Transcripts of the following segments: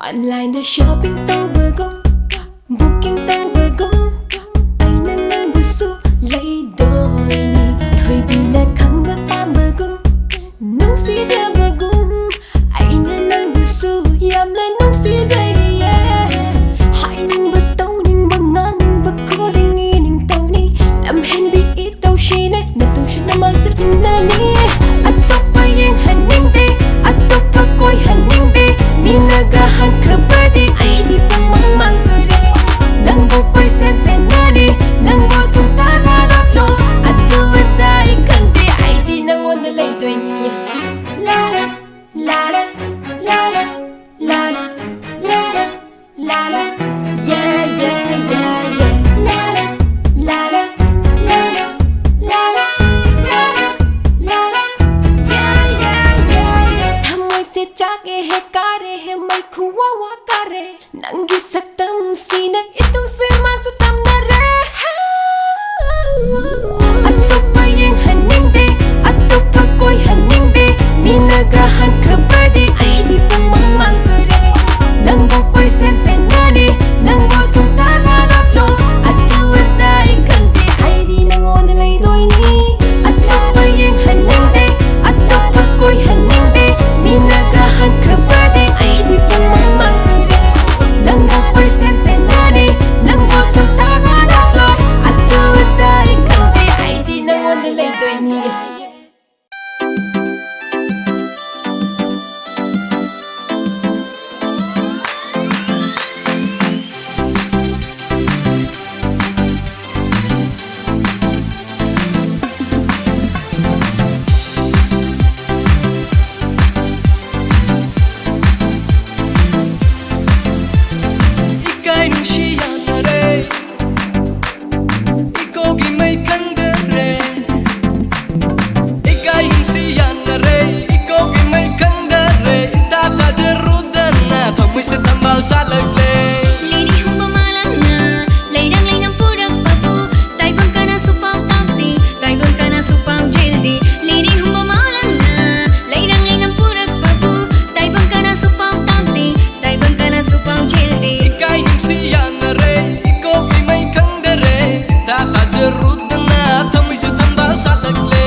Online shopping taubagung, booking taubagung, aina nang busu laydoy ni thoibina khamba pambagung, nungsi jabagum, aina nang busu yamla nungsi jaye. Hai ning batau ning bangan ning bakodi ning tauni, lam hen bi itau shine na tung shina mang sa pinani. Atokpa yang haning de, atokpa koi haning de, ni nagahan krabadi ay di pang mang sore. Nang bukoy sen senani, nang busong tagadaklo, at tuwatay kandi ay di nang wanalay doy niya. Lala, lala, lala, lala, lala, lala, yeah, yeah, yeah, yeah. Lala, lala, lala, lala, lala, lala, yeah, yeah, yeah, yeah. Thamoy se jaage hai kare hai mai khuwa wa kare, nangi saktam sina itong simang sutam na re. Atokpa yang haning de, atokpa koi haning de, ni nagahan krabadi ay di pang mang sore. Nang bukoy sen senani, nang busong tagadaklo, at tuwatay kandi ay di nang onalay doy ni. Atokpa yang haning de, atokpa koi haning de, ni nagahan krabadi ay di pang mang sore. Nang bukoy sen senani, nang busong tagadaklo, at tuwatay kandi ay di nang onalay doy ni. Ikay nung siya na re, ikaw gimay kanda re. Ikay nung siya na re, ikaw gimay kanda re. Itata jerudan na, thamoy sa tambal sa lagle. Lady humpamalan na, layrang purak babu, taibang ka na supang tampi, kaibang ka na supang jildi. Lady humpamalan na, layrang purak babu, taibang ka na supang tampi, taibang ka na supang jildi. Ikay nung siya na re, ikaw gimay kanda re. Itata jerudan na, thamoy sa tambal sa lagle.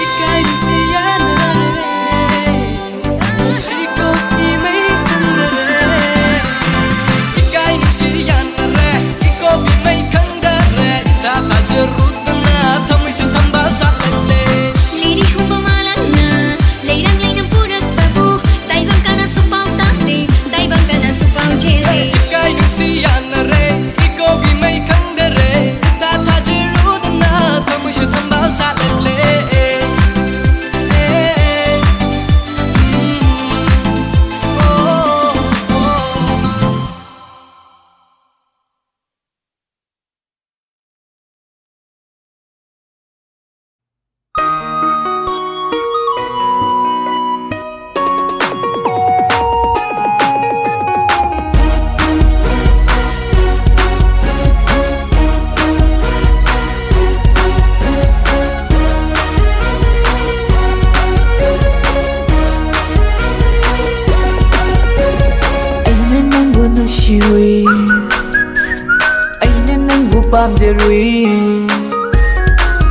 Ikay nung siya ꯅꯨꯡꯁꯤꯔꯨꯏ ꯑꯩꯅ ꯅꯪꯕꯨ ꯄꯥꯝꯖꯔꯨꯏ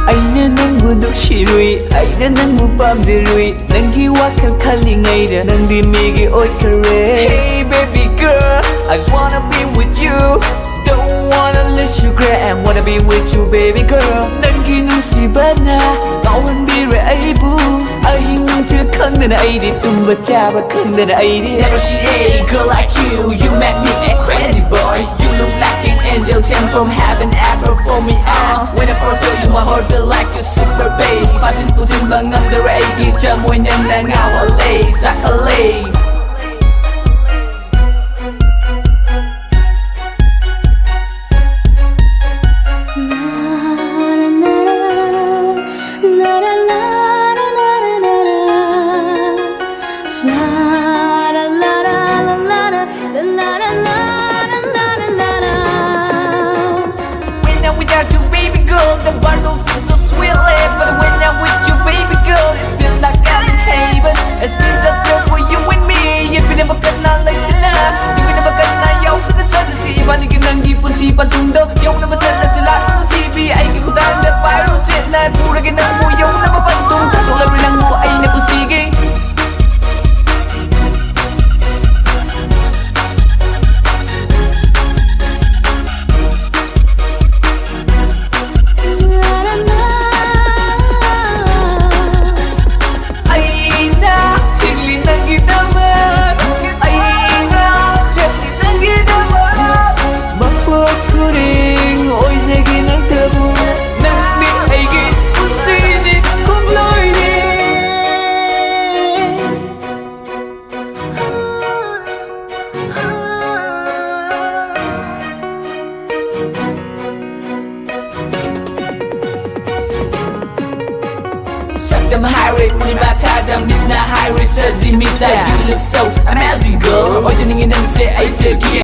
ꯑꯩꯅ ꯅꯪꯕꯨ ꯅꯨꯡꯁꯤꯔꯨꯏ ꯑꯩꯅ ꯅꯪꯕꯨ ꯄꯥꯝꯖꯔꯨꯏ ꯅꯪꯒꯤ ꯋꯥꯈꯜ ꯈꯜꯂꯤꯉꯩꯗ ꯅꯪꯗꯤ ꯃꯤꯒꯤ ꯑꯣꯏꯈ꯭ꯔꯦ Hey baby girl I just wanna be with you Don't wanna let you go and wanna be with you baby girl ꯅꯪꯒꯤ ꯅꯨꯡꯁꯤꯕꯅ ꯉꯥꯎꯍꯟꯕꯤꯔꯦ ꯑꯩꯕꯨ ꯑꯍꯤꯡ ꯅꯨꯡꯊꯤꯜ ꯈꯪꯗꯅ ꯑꯩꯗꯤ ꯇꯨꯝꯕ ꯆꯥꯕ ꯈꯪꯗꯅ ꯑꯩꯗꯤ Never see a girl like you You make me a crazy boy You look like an angel sent from heaven ever for me When I first saw you my heart felt like a super bass 빠진 부순 방황들의 애기 저 모이는 날 나와래 사kal래 The bundle seems so sweet, but when I'm with you, baby girl, it feels like I'm in heaven. It's been so good for you and me. You've been never gonna like the night. You've been never gonna yo, the sun to see. But you can keep on seeing, but yo, never tell us a lot to see. Be I can put down the fire, sit and put again. Yo, never pantung. Don't let me know I never see again. I'm high rate, putting my tag down, miss not high rate, says you look so amazing girl. All you need to say, I take it.